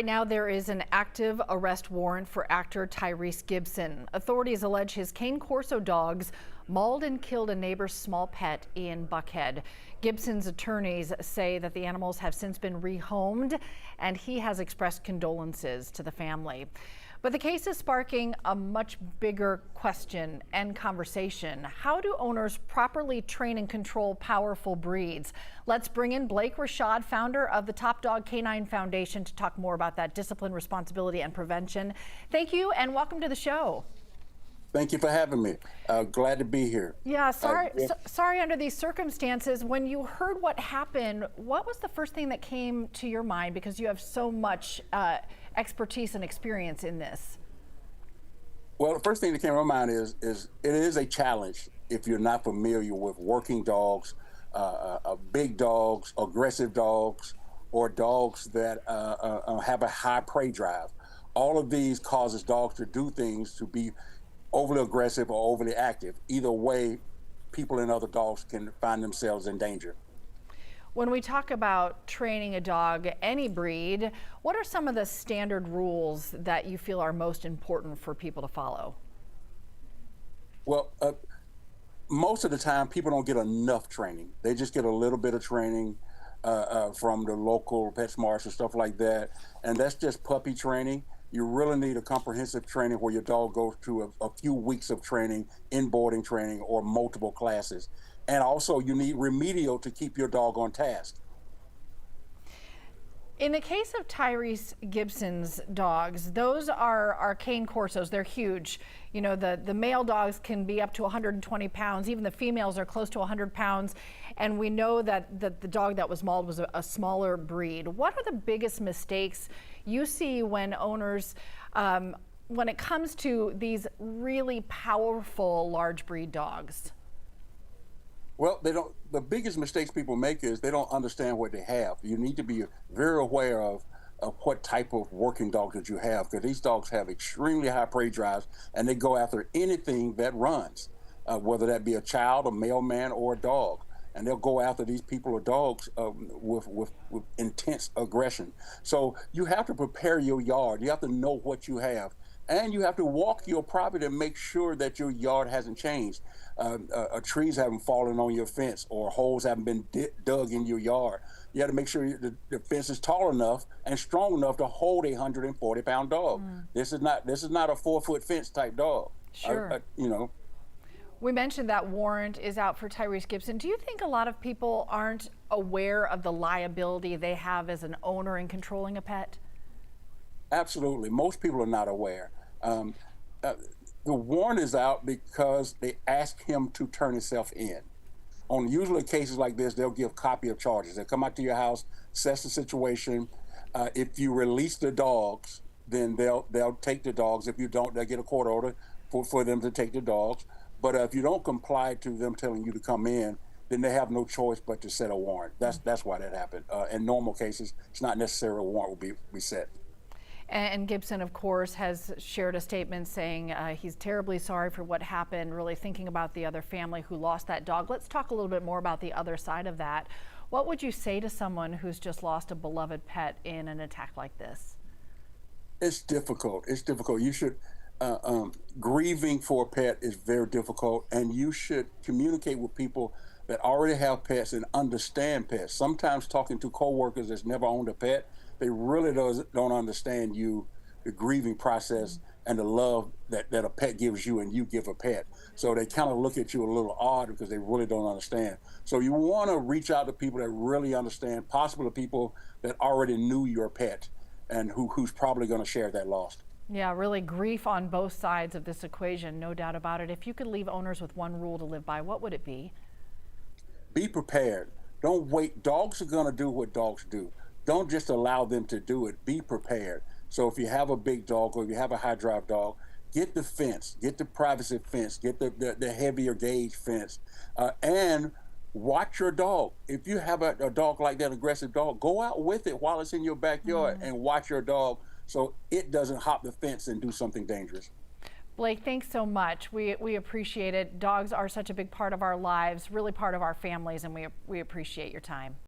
Right now, there is an active arrest warrant for actor Tyrese Gibson. Authorities allege his cane corso dogs mauled and killed a neighbor's small pet in Buckhead. Gibson's attorneys say that the animals have since been rehomed, and he has expressed condolences to the family. But the case is sparking a much bigger question and conversation. How do owners properly train and control powerful breeds? Let's bring in Blake Rashad, founder of the Dogg K9 Foundation, to talk more about that discipline, responsibility, and prevention. Thank you, and welcome to the show. Thank you for having me. Glad to be here. Yeah, sorry under these circumstances. When you heard what happened, what was the first thing that came to your mind? Because you have so much expertise and experience in this. Well, the first thing that came to my mind is it is a challenge if you're not familiar with working dogs, big dogs, aggressive dogs, or dogs that have a high prey drive. All of these causes dogs to do things, to be overly aggressive or overly active. Either way, people and other dogs can find themselves in danger. When we talk about training a dog, any breed, what are some of the standard rules that you feel are most important for people to follow? Well, most of the time, people don't get enough training. They just get a little bit of training from the local PetSmarts and stuff like that, and that's just puppy training. You really need a comprehensive training where your dog goes through a few weeks of training, inboarding training, or multiple classes. And also you need remedial to keep your dog on task. In the case of Tyrese Gibson's dogs, those are cane corsos. They're huge. You know, the male dogs can be up to 120 pounds. Even the females are close to 100 pounds. And we know that the dog that was mauled was a smaller breed. What are the biggest mistakes you see when owners, when it comes to these really powerful large breed dogs? Well, the biggest mistakes people make is they don't understand what they have. You need to be very aware of what type of working dog that you have, because these dogs have extremely high prey drives and they go after anything that runs, whether that be a child, a mailman, or a dog. And they'll go after these people or dogs with intense aggression. So you have to prepare your yard. You have to know what you have. And you have to walk your property and make sure that your yard hasn't changed. Trees haven't fallen on your fence, or holes haven't been dug in your yard. You have to make sure the fence is tall enough and strong enough to hold a 140-pound dog. This is not a 4-foot fence type dog. Sure. You know. We mentioned that warrant is out for Tyrese Gibson. Do you think a lot of people aren't aware of the liability they have as an owner in controlling a pet? Absolutely. Most people are not aware. The warrant is out because they ask him to turn himself in. On usually cases like this, they'll give copy of charges. They'll come out to your house, assess the situation. If you release the dogs, then they'll take the dogs. If you don't, they'll get a court order for them to take the dogs. But if you don't comply to them telling you to come in, then they have no choice but to set a warrant. That's why that happened. In normal cases, it's not necessary a warrant will be set. And Gibson, of course, has shared a statement saying he's terribly sorry for what happened, really thinking about the other family who lost that dog. Let's talk a little bit more about the other side of that. What would you say to someone who's just lost a beloved pet in an attack like this? It's difficult. It's difficult. You should, grieving for a pet is very difficult, and you should communicate with people that already have pets and understand pets. Sometimes talking to coworkers that's never owned a pet, they really don't understand the grieving process and the love that a pet gives you and you give a pet. So they kind of look at you a little odd because they really don't understand. So you want to reach out to people that really understand, possibly the people that already knew your pet and who's probably going to share that loss. Yeah, really grief on both sides of this equation, no doubt about it. If you could leave owners with one rule to live by, what would it be? Be prepared. Don't wait. Dogs are going to do what dogs do. Don't just allow them to do it. Be prepared. So if you have a big dog or if you have a high drive dog, get the fence, get the privacy fence, get the heavier gauge fence, and watch your dog. If you have a dog like that, aggressive dog, go out with it while it's in your backyard and watch your dog so it doesn't hop the fence and do something dangerous. Blake, thanks so much. We appreciate it. Dogs are such a big part of our lives, really part of our families, and we appreciate your time.